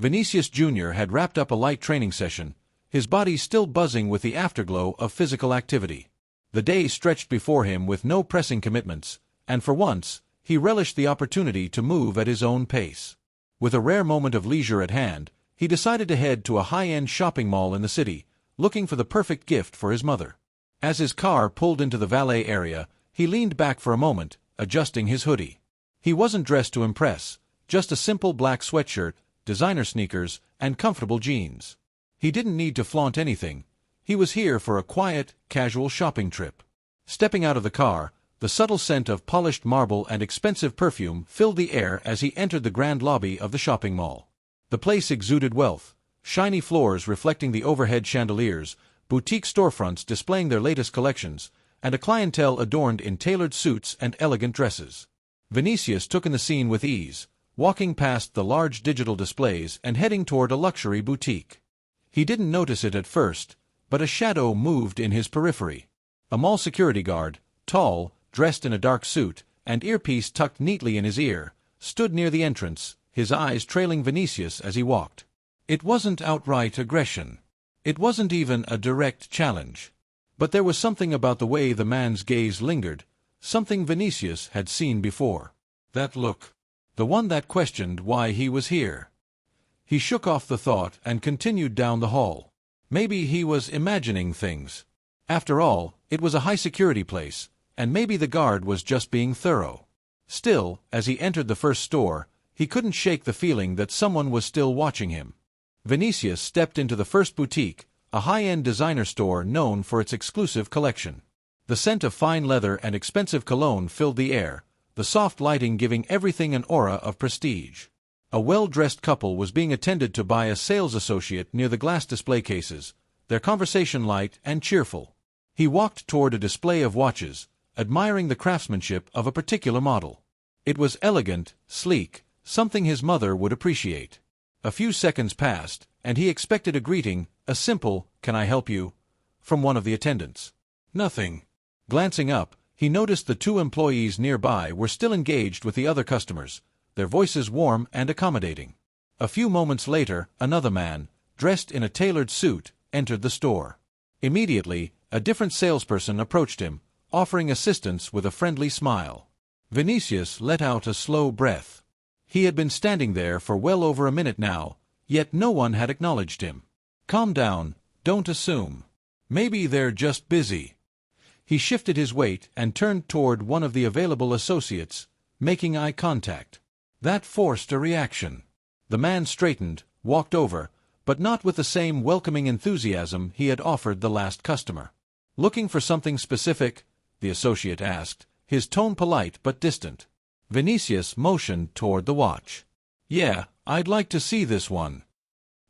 Vinícius Jr. had wrapped up a light training session, his body still buzzing with the afterglow of physical activity. The day stretched before him with no pressing commitments, and for once, he relished the opportunity to move at his own pace. With a rare moment of leisure at hand, he decided to head to a high-end shopping mall in the city, looking for the perfect gift for his mother. As his car pulled into the valet area, he leaned back for a moment, adjusting his hoodie. He wasn't dressed to impress, just a simple black sweatshirt, designer sneakers, and comfortable jeans. He didn't need to flaunt anything. He was here for a quiet, casual shopping trip. Stepping out of the car, the subtle scent of polished marble and expensive perfume filled the air as he entered the grand lobby of the shopping mall. The place exuded wealth, shiny floors reflecting the overhead chandeliers, boutique storefronts displaying their latest collections, and a clientele adorned in tailored suits and elegant dresses. Vinícius took in the scene with ease, walking past the large digital displays and heading toward a luxury boutique. He didn't notice it at first, but a shadow moved in his periphery. A mall security guard, tall, dressed in a dark suit, and earpiece tucked neatly in his ear, stood near the entrance, his eyes trailing Vinícius as he walked. It wasn't outright aggression. It wasn't even a direct challenge. But there was something about the way the man's gaze lingered, something Vinícius had seen before. That look. The one that questioned why he was here. He shook off the thought and continued down the hall. Maybe he was imagining things. After all, it was a high-security place, and maybe the guard was just being thorough. Still, as he entered the first store, he couldn't shake the feeling that someone was still watching him. Vinícius stepped into the first boutique, a high-end designer store known for its exclusive collection. The scent of fine leather and expensive cologne filled the air, the soft lighting giving everything an aura of prestige. A well-dressed couple was being attended to by a sales associate near the glass display cases, their conversation light and cheerful. He walked toward a display of watches, admiring the craftsmanship of a particular model. It was elegant, sleek, something his mother would appreciate. A few seconds passed, and he expected a greeting, a simple, "Can I help you?" from one of the attendants. Nothing. Glancing up, he noticed the two employees nearby were still engaged with the other customers, their voices warm and accommodating. A few moments later, another man, dressed in a tailored suit, entered the store. Immediately, a different salesperson approached him, offering assistance with a friendly smile. Vinícius let out a slow breath. He had been standing there for well over a minute now, yet no one had acknowledged him. Calm down, don't assume. Maybe they're just busy. He shifted his weight and turned toward one of the available associates, making eye contact. That forced a reaction. The man straightened, walked over, but not with the same welcoming enthusiasm he had offered the last customer. "Looking for something specific?" the associate asked, his tone polite but distant. Vinícius motioned toward the watch. "Yeah, I'd like to see this one."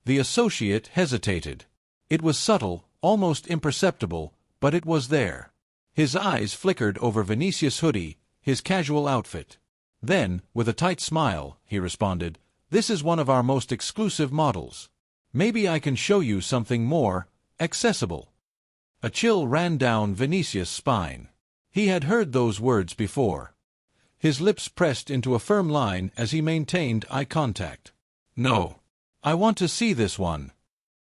The associate hesitated. It was subtle, almost imperceptible, but it was there. His eyes flickered over Vinícius' hoodie, his casual outfit. Then, with a tight smile, he responded, "This is one of our most exclusive models. Maybe I can show you something more accessible." A chill ran down Vinícius' spine. He had heard those words before. His lips pressed into a firm line as he maintained eye contact. "No. I want to see this one."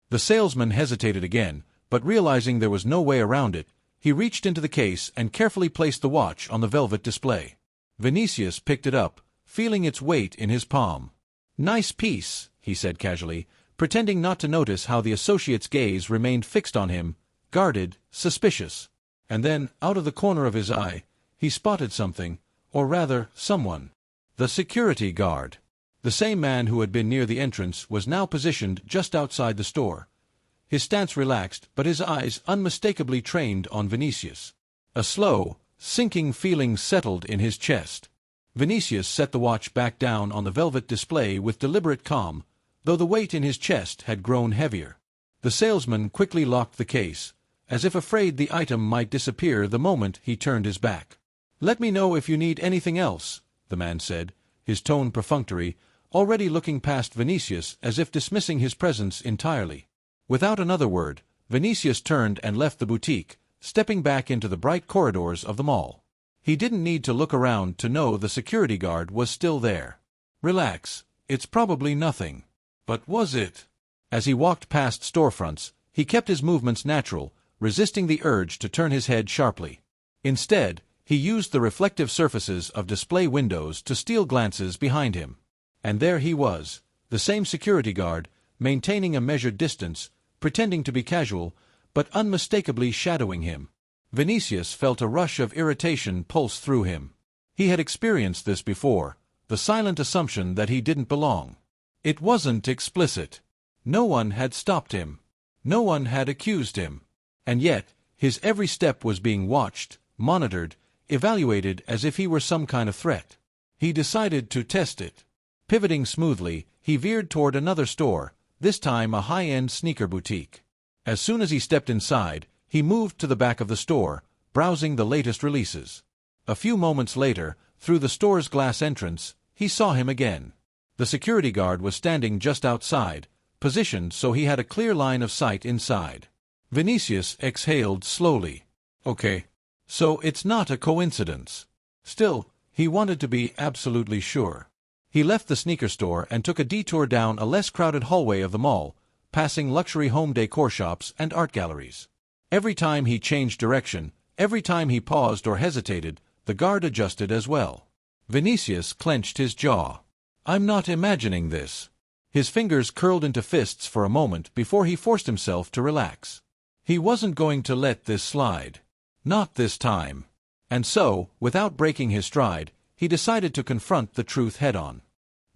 The salesman hesitated again, but realizing there was no way around it, he reached into the case and carefully placed the watch on the velvet display. Vinícius picked it up, feeling its weight in his palm. "Nice piece," he said casually, pretending not to notice how the associate's gaze remained fixed on him, guarded, suspicious. And then, out of the corner of his eye, he spotted something, or rather, someone. The security guard. The same man who had been near the entrance was now positioned just outside the store. His stance relaxed, but his eyes unmistakably trained on Vinícius. A slow, sinking feeling settled in his chest. Vinícius set the watch back down on the velvet display with deliberate calm, though the weight in his chest had grown heavier. The salesman quickly locked the case, as if afraid the item might disappear the moment he turned his back. "Let me know if you need anything else," the man said, his tone perfunctory, already looking past Vinícius as if dismissing his presence entirely. Without another word, Vinícius turned and left the boutique, stepping back into the bright corridors of the mall. He didn't need to look around to know the security guard was still there. "Relax, it's probably nothing." But was it? As he walked past storefronts, he kept his movements natural, resisting the urge to turn his head sharply. Instead, he used the reflective surfaces of display windows to steal glances behind him. And there he was, the same security guard, maintaining a measured distance, pretending to be casual, but unmistakably shadowing him. Vinícius felt a rush of irritation pulse through him. He had experienced this before, the silent assumption that he didn't belong. It wasn't explicit. No one had stopped him. No one had accused him. And yet, his every step was being watched, monitored, evaluated as if he were some kind of threat. He decided to test it. Pivoting smoothly, he veered toward another store, this time a high-end sneaker boutique. As soon as he stepped inside, he moved to the back of the store, browsing the latest releases. A few moments later, through the store's glass entrance, he saw him again. The security guard was standing just outside, positioned so he had a clear line of sight inside. Vinícius exhaled slowly. Okay. So it's not a coincidence. Still, he wanted to be absolutely sure. He left the sneaker store and took a detour down a less crowded hallway of the mall, passing luxury home decor shops and art galleries. Every time he changed direction, every time he paused or hesitated, the guard adjusted as well. Vinícius clenched his jaw. I'm not imagining this. His fingers curled into fists for a moment before he forced himself to relax. He wasn't going to let this slide. Not this time. And so, without breaking his stride, he decided to confront the truth head-on.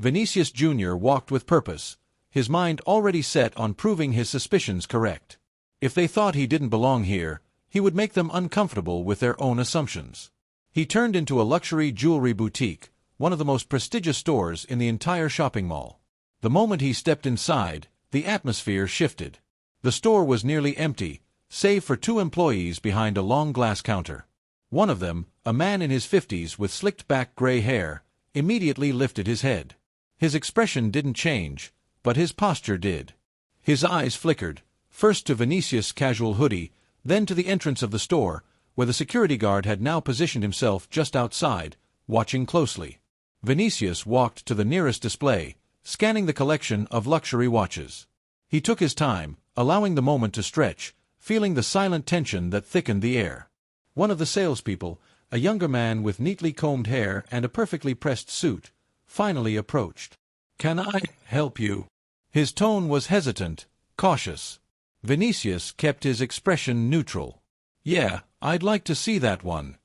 Vinícius Júnior walked with purpose, his mind already set on proving his suspicions correct. If they thought he didn't belong here, he would make them uncomfortable with their own assumptions. He turned into a luxury jewelry boutique, one of the most prestigious stores in the entire shopping mall. The moment he stepped inside, the atmosphere shifted. The store was nearly empty, save for two employees behind a long glass counter. One of them, a man in his 50s with slicked-back gray hair, immediately lifted his head. His expression didn't change, but his posture did. His eyes flickered, first to Vinícius' casual hoodie, then to the entrance of the store, where the security guard had now positioned himself just outside, watching closely. Vinícius walked to the nearest display, scanning the collection of luxury watches. He took his time, allowing the moment to stretch, feeling the silent tension that thickened the air. One of the salespeople, a younger man with neatly combed hair and a perfectly pressed suit, finally approached. "Can I help you?" His tone was hesitant, cautious. Vinícius kept his expression neutral. "Yeah, I'd like to see that one."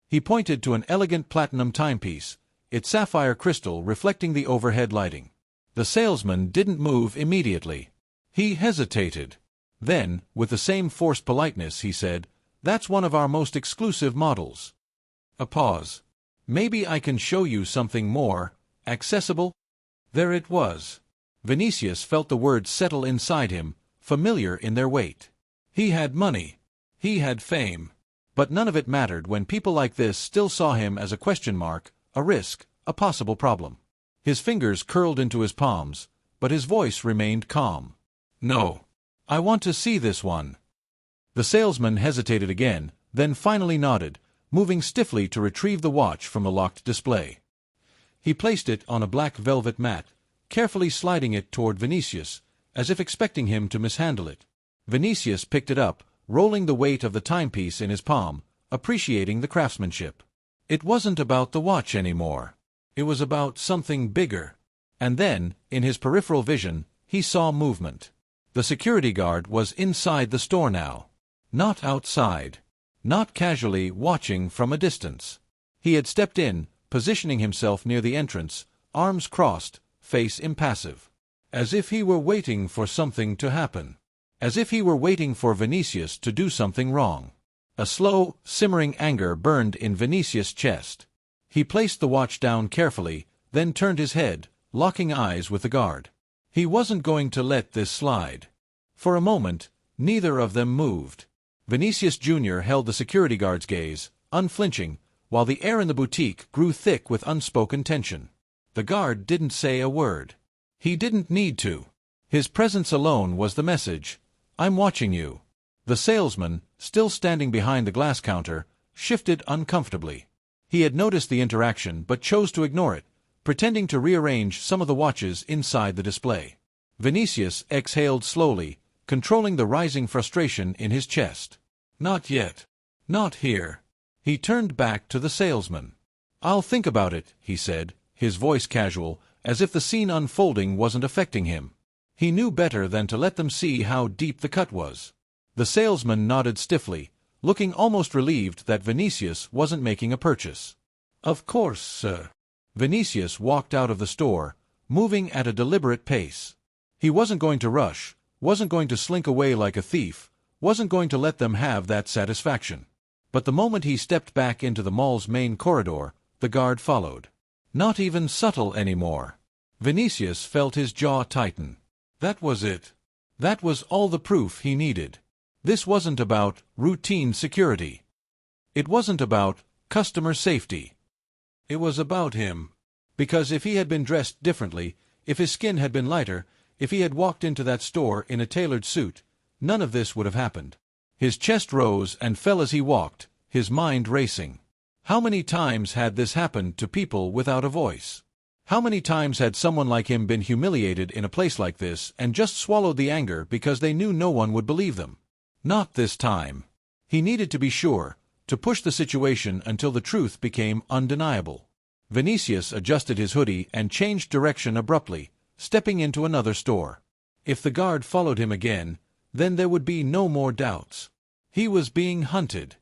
He pointed to an elegant platinum timepiece, its sapphire crystal reflecting the overhead lighting. The salesman didn't move immediately. He hesitated. Then, with the same forced politeness, he said, "That's one of our most exclusive models." A pause. "Maybe I can show you something more accessible?" There it was. Vinícius felt the words settle inside him, familiar in their weight. He had money. He had fame. But none of it mattered when people like this still saw him as a question mark, a risk, a possible problem. His fingers curled into his palms, but his voice remained calm. "No. I want to see this one." The salesman hesitated again, then finally nodded, moving stiffly to retrieve the watch from the locked display. He placed it on a black velvet mat, carefully sliding it toward Vinícius, as if expecting him to mishandle it. Vinícius picked it up, rolling the weight of the timepiece in his palm, appreciating the craftsmanship. It wasn't about the watch anymore. It was about something bigger. And then, in his peripheral vision, he saw movement. The security guard was inside the store now. Not outside. Not casually watching from a distance. He had stepped in, positioning himself near the entrance, arms crossed, face impassive. As if he were waiting for something to happen. As if he were waiting for Vinícius to do something wrong. A slow, simmering anger burned in Vinícius' chest. He placed the watch down carefully, then turned his head, locking eyes with the guard. He wasn't going to let this slide. For a moment, neither of them moved. Vinícius Júnior held the security guard's gaze, unflinching, while the air in the boutique grew thick with unspoken tension. The guard didn't say a word. He didn't need to. His presence alone was the message. "I'm watching you." The salesman, still standing behind the glass counter, shifted uncomfortably. He had noticed the interaction but chose to ignore it, pretending to rearrange some of the watches inside the display. Vinícius exhaled slowly, controlling the rising frustration in his chest. Not yet. Not here. He turned back to the salesman. I'll think about it, he said, his voice casual, as if the scene unfolding wasn't affecting him. He knew better than to let them see how deep the cut was. The salesman nodded stiffly, looking almost relieved that Vinícius wasn't making a purchase. Of course, sir. Vinícius walked out of the store, moving at a deliberate pace. He wasn't going to rush, wasn't going to slink away like a thief, wasn't going to let them have that satisfaction. But the moment he stepped back into the mall's main corridor, the guard followed. Not even subtle anymore. Vinícius felt his jaw tighten. That was it. That was all the proof he needed. This wasn't about routine security. It wasn't about customer safety. It was about him. Because if he had been dressed differently, if his skin had been lighter, if he had walked into that store in a tailored suit, none of this would have happened. His chest rose and fell as he walked, his mind racing. How many times had this happened to people without a voice? How many times had someone like him been humiliated in a place like this and just swallowed the anger because they knew no one would believe them? Not this time. He needed to be sure, to push the situation until the truth became undeniable. Vinícius adjusted his hoodie and changed direction abruptly, stepping into another store. If the guard followed him again, then there would be no more doubts. He was being hunted.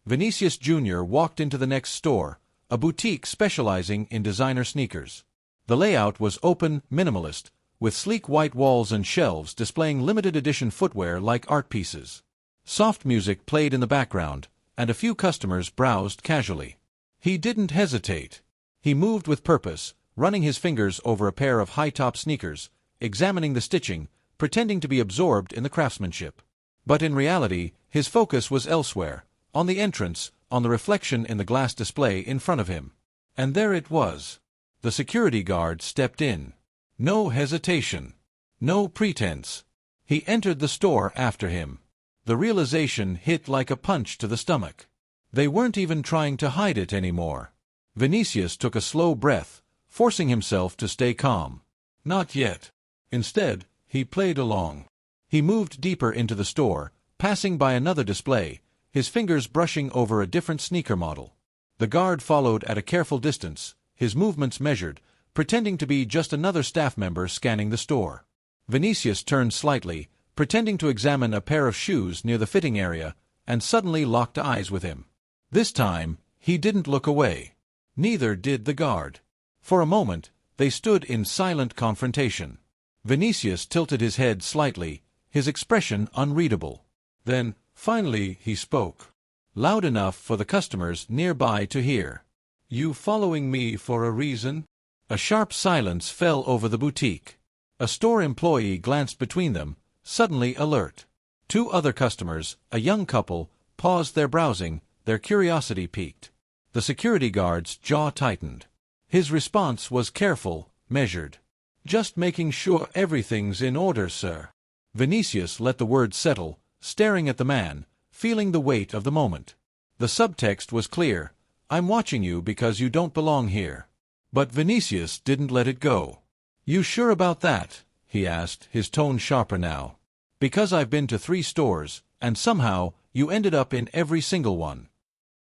Vinícius Júnior walked into the next store, a boutique specializing in designer sneakers. The layout was open, minimalist, with sleek white walls and shelves displaying limited-edition footwear like art pieces. Soft music played in the background, and a few customers browsed casually. He didn't hesitate. He moved with purpose, running his fingers over a pair of high-top sneakers, examining the stitching, pretending to be absorbed in the craftsmanship. But in reality, his focus was elsewhere, on the entrance, on the reflection in the glass display in front of him. And there it was. The security guard stepped in. No hesitation. No pretense. He entered the store after him. The realization hit like a punch to the stomach. They weren't even trying to hide it anymore. Vinícius took a slow breath, forcing himself to stay calm. Not yet. Instead, he played along. He moved deeper into the store, passing by another display, his fingers brushing over a different sneaker model. The guard followed at a careful distance, his movements measured, pretending to be just another staff member scanning the store. Vinícius turned slightly, pretending to examine a pair of shoes near the fitting area, and suddenly locked eyes with him. This time, he didn't look away. Neither did the guard. For a moment, they stood in silent confrontation. Vinícius tilted his head slightly, his expression unreadable. Then, finally, he spoke. Loud enough for the customers nearby to hear. You following me for a reason? A sharp silence fell over the boutique. A store employee glanced between them, suddenly alert. Two other customers, a young couple, paused their browsing, their curiosity piqued. The security guard's jaw tightened. His response was careful, measured. Just making sure everything's in order, sir. Vinícius let the words settle, staring at the man, feeling the weight of the moment. The subtext was clear. I'm watching you because you don't belong here. But Vinícius didn't let it go. You sure about that? He asked, his tone sharper now. Because I've been to 3 stores, and somehow you ended up in every single one.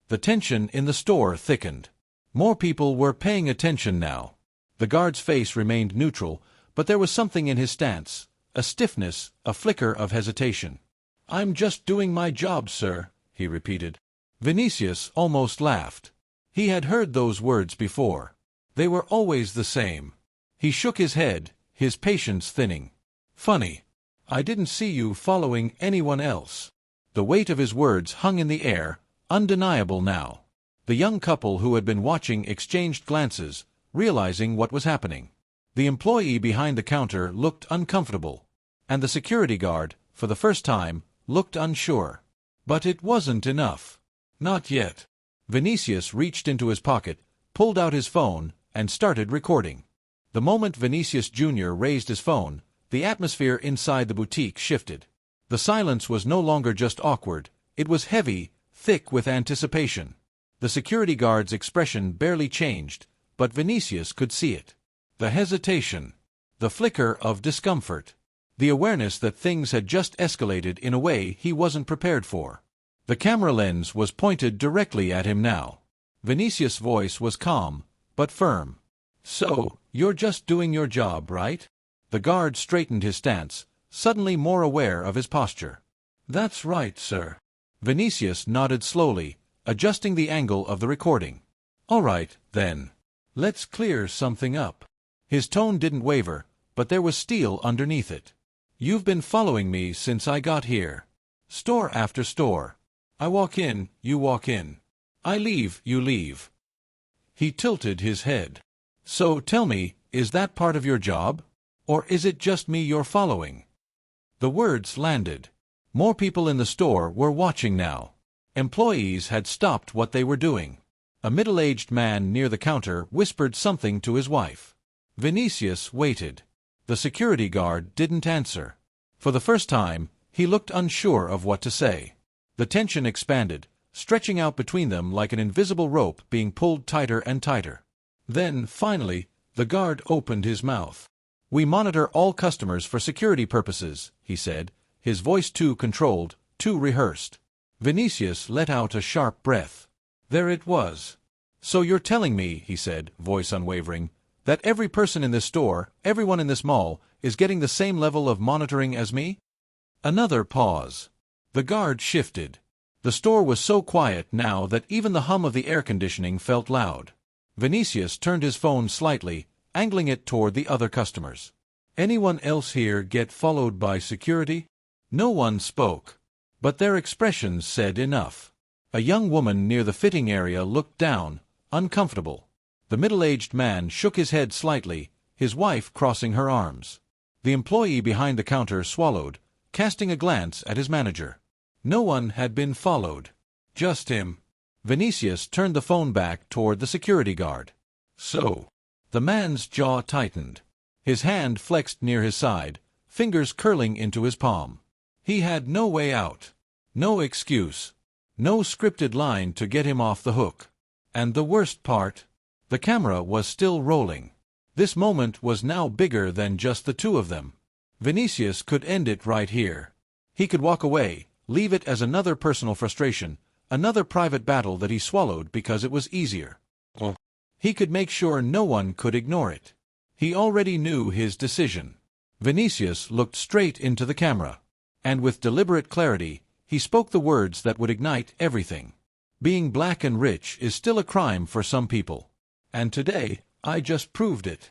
The tension in the store thickened. More people were paying attention now. The guard's face remained neutral, but there was something in his stance, a stiffness, a flicker of hesitation. I'm just doing my job, sir, he repeated. Vinícius almost laughed. He had heard those words before. They were always the same. He shook his head, his patience thinning. Funny. I didn't see you following anyone else. The weight of his words hung in the air, undeniable now. The young couple who had been watching exchanged glances, realizing what was happening. The employee behind the counter looked uncomfortable, and the security guard, for the first time, looked unsure. But it wasn't enough. Not yet. Vinícius reached into his pocket, pulled out his phone, and started recording. The moment Vinícius Júnior raised his phone, the atmosphere inside the boutique shifted. The silence was no longer just awkward, it was heavy, thick with anticipation. The security guard's expression barely changed, but Vinícius could see it. The hesitation. the flicker of discomfort. The awareness that things had just escalated in a way he wasn't prepared for. The camera lens was pointed directly at him now. Vinícius' voice was calm, but firm. "So, you're just doing your job, right?" The guard straightened his stance, suddenly more aware of his posture. "That's right, sir." Vinícius nodded slowly, adjusting the angle of the recording. "All right, then. Let's clear something up." His tone didn't waver, but there was steel underneath it. "You've been following me since I got here. Store after store. I walk in, you walk in. I leave, you leave." He tilted his head. "So tell me, is that part of your job? Or is it just me you're following?" The words landed. More people in the store were watching now. Employees had stopped what they were doing. A middle-aged man near the counter whispered something to his wife. Vinícius waited. The security guard didn't answer. For the first time, he looked unsure of what to say. The tension expanded, stretching out between them like an invisible rope being pulled tighter and tighter. Then, finally, the guard opened his mouth. "We monitor all customers for security purposes," he said, his voice too controlled, too rehearsed. Vinícius let out a sharp breath. There it was. "So you're telling me," he said, voice unwavering, "that every person in this store, everyone in this mall, is getting the same level of monitoring as me?" Another pause. The guard shifted. The store was so quiet now that even the hum of the air conditioning felt loud. Vinícius turned his phone slightly, angling it toward the other customers. "Anyone else here get followed by security?" No one spoke. But their expressions said enough. A young woman near the fitting area looked down, uncomfortable. The middle-aged man shook his head slightly, his wife crossing her arms. The employee behind the counter swallowed, casting a glance at his manager. No one had been followed. Just him. Vinícius turned the phone back toward the security guard. "So." The man's jaw tightened. His hand flexed near his side, fingers curling into his palm. He had no way out. No excuse. No scripted line to get him off the hook. And the worst part? The camera was still rolling. This moment was now bigger than just the two of them. Vinícius could end it right here. He could walk away, leave it as another personal frustration, another private battle that he swallowed because it was easier. He could make sure no one could ignore it. He already knew his decision. Vinícius looked straight into the camera. And with deliberate clarity, he spoke the words that would ignite everything. "Being black and rich is still a crime for some people. And today, I just proved it."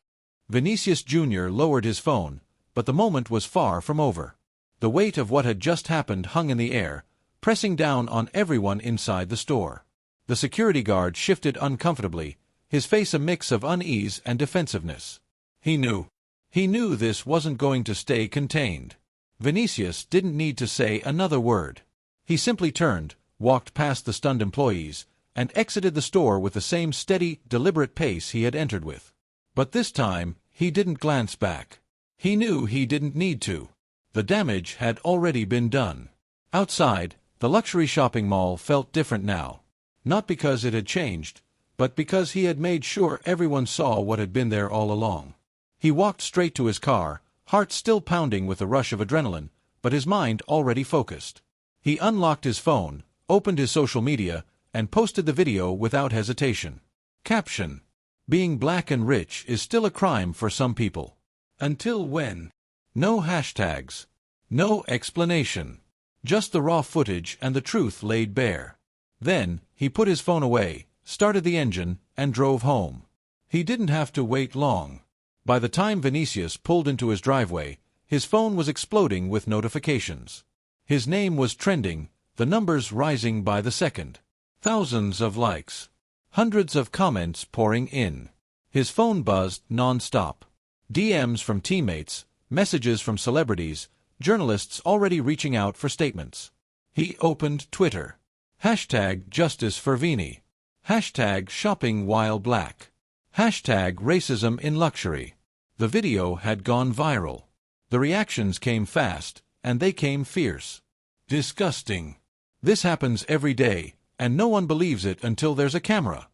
Vinícius Júnior lowered his phone, but the moment was far from over. The weight of what had just happened hung in the air, pressing down on everyone inside the store. The security guard shifted uncomfortably, his face a mix of unease and defensiveness. He knew this wasn't going to stay contained. Vinícius didn't need to say another word. He simply turned, walked past the stunned employees, and exited the store with the same steady, deliberate pace he had entered with. But this time, he didn't glance back. He knew he didn't need to. The damage had already been done. Outside, the luxury shopping mall felt different now. Not because it had changed, but because he had made sure everyone saw what had been there all along. He walked straight to his car, heart still pounding with a rush of adrenaline, but his mind already focused. He unlocked his phone, opened his social media, and posted the video without hesitation. Caption: "Being black and rich is still a crime for some people. Until when?" No hashtags. No explanation. Just the raw footage and the truth laid bare. Then, he put his phone away, started the engine, and drove home. He didn't have to wait long. By the time Vinícius pulled into his driveway, his phone was exploding with notifications. His name was trending, the numbers rising by the second. Thousands of likes. Hundreds of comments pouring in. His phone buzzed non-stop. DMs from teammates, messages from celebrities, journalists already reaching out for statements. He opened Twitter. Hashtag Justice for Vini. Hashtag Shopping While Black. Hashtag Racism in Luxury. The video had gone viral. The reactions came fast, and they came fierce. Disgusting. This happens every day, and no one believes it until there's a camera.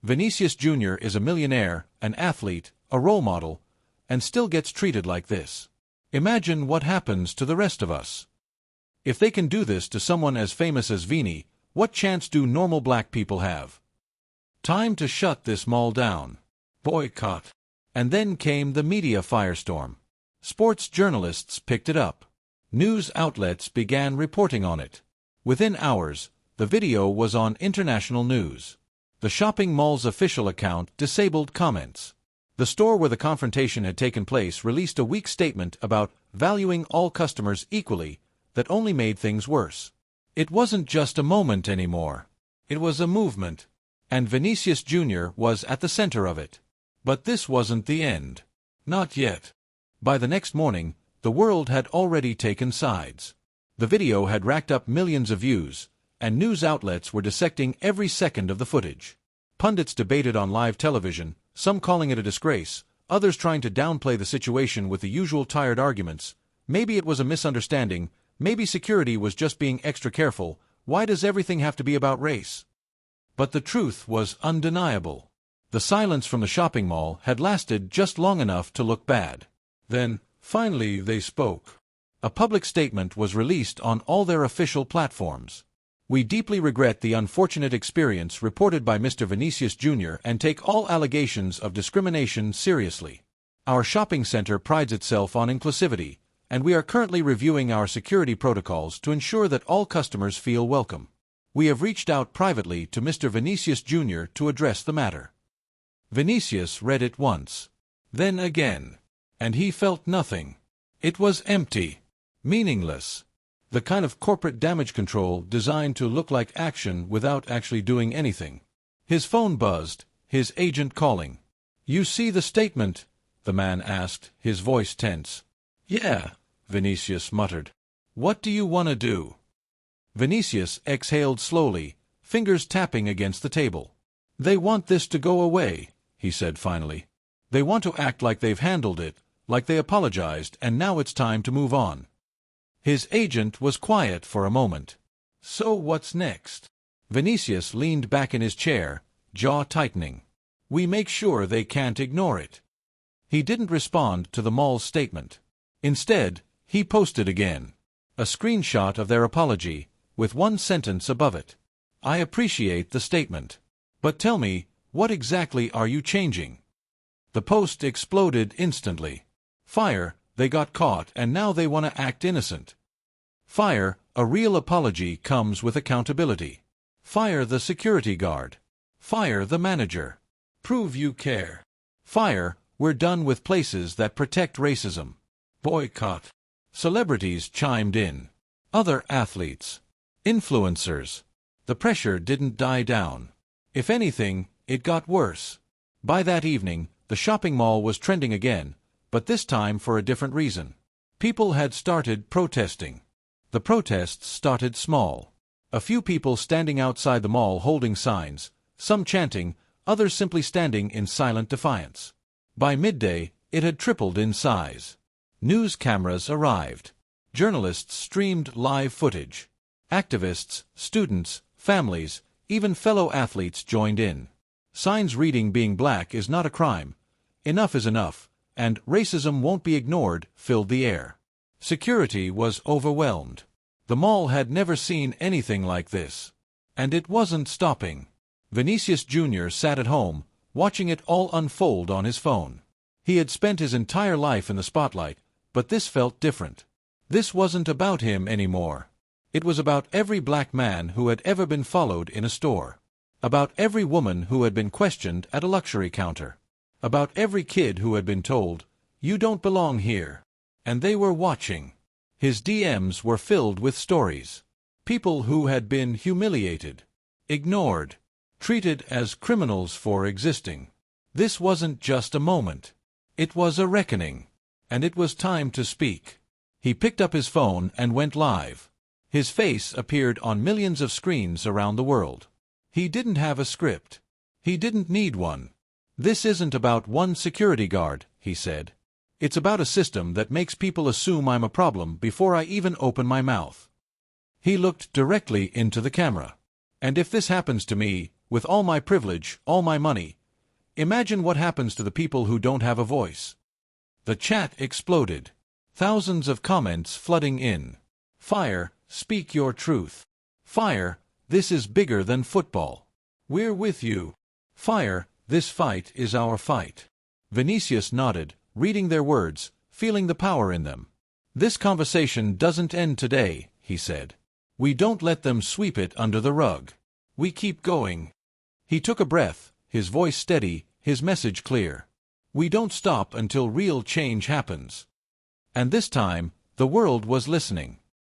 Vinícius Júnior is a millionaire, an athlete, a role model, and still gets treated like this. Imagine what happens to the rest of us. If they can do this to someone as famous as Vini, what chance do normal black people have? Time to shut this mall down. Boycott. And then came the media firestorm. Sports journalists picked it up. News outlets began reporting on it. Within hours, the video was on international news. The shopping mall's official account disabled comments. The store where the confrontation had taken place released a weak statement about valuing all customers equally that only made things worse. It wasn't just a moment anymore. It was a movement. And Vinícius Júnior was at the center of it. But this wasn't the end. Not yet. By the next morning, the world had already taken sides. The video had racked up millions of views, and news outlets were dissecting every second of the footage. Pundits debated on live television, some calling it a disgrace, others trying to downplay the situation with the usual tired arguments. Maybe it was a misunderstanding, maybe security was just being extra careful, why does everything have to be about race? But the truth was undeniable. The silence from the shopping mall had lasted just long enough to look bad. Then, finally, they spoke. A public statement was released on all their official platforms. We deeply regret the unfortunate experience reported by Mr. Vinícius Jr. and take all allegations of discrimination seriously. Our shopping center prides itself on inclusivity, and we are currently reviewing our security protocols to ensure that all customers feel welcome. We have reached out privately to Mr. Vinícius Jr. to address the matter. Vinícius read it once, then again, and he felt nothing. It was empty, meaningless. The kind of corporate damage control designed to look like action without actually doing anything. His phone buzzed, his agent calling. "You see the statement?" the man asked, his voice tense. "Yeah," Vinícius muttered. "What do you want to do?" Vinícius exhaled slowly, fingers tapping against the table. "They want this to go away," he said finally. "They want to act like they've handled it, like they apologized, and now it's time to move on." His agent was quiet for a moment. "So what's next?" Vinícius leaned back in his chair, jaw tightening. "We make sure they can't ignore it." He didn't respond to the mall's statement. Instead, he posted again. A screenshot of their apology, with one sentence above it. "I appreciate the statement. But tell me, what exactly are you changing?" The post exploded instantly. "Fire, they got caught and now they want to act innocent." "Fire, a real apology comes with accountability." "Fire the security guard." "Fire the manager." "Prove you care." "Fire, we're done with places that protect racism." "Boycott." Celebrities chimed in. Other athletes. Influencers. The pressure didn't die down. If anything, it got worse. By that evening, the shopping mall was trending again, but this time for a different reason. People had started protesting. The protests started small. A few people standing outside the mall holding signs, some chanting, others simply standing in silent defiance. By midday, it had tripled in size. News cameras arrived. Journalists streamed live footage. Activists, students, families, even fellow athletes joined in. Signs reading "Being black is not a crime," "Enough is enough," and "Racism won't be ignored" filled the air. Security was overwhelmed. The mall had never seen anything like this. And it wasn't stopping. Vinícius Jr. sat at home, watching it all unfold on his phone. He had spent his entire life in the spotlight, but this felt different. This wasn't about him anymore. It was about every black man who had ever been followed in a store. About every woman who had been questioned at a luxury counter. About every kid who had been told, "You don't belong here." And they were watching. His DMs were filled with stories. People who had been humiliated, ignored, treated as criminals for existing. This wasn't just a moment. It was a reckoning. And it was time to speak. He picked up his phone and went live. His face appeared on millions of screens around the world. He didn't have a script. He didn't need one. "This isn't about one security guard," he said. "It's about a system that makes people assume I'm a problem before I even open my mouth." He looked directly into the camera. "And if this happens to me, with all my privilege, all my money, imagine what happens to the people who don't have a voice." The chat exploded. Thousands of comments flooding in. Fire, speak your truth. Fire, this is bigger than football. We're with you. Fire, this fight is our fight. Vinícius nodded, reading their words, feeling the power in them. This conversation doesn't end today, he said. We don't let them sweep it under the rug. We keep going. He took a breath, his voice steady, his message clear. We don't stop until real change happens. And this time, the world was listening.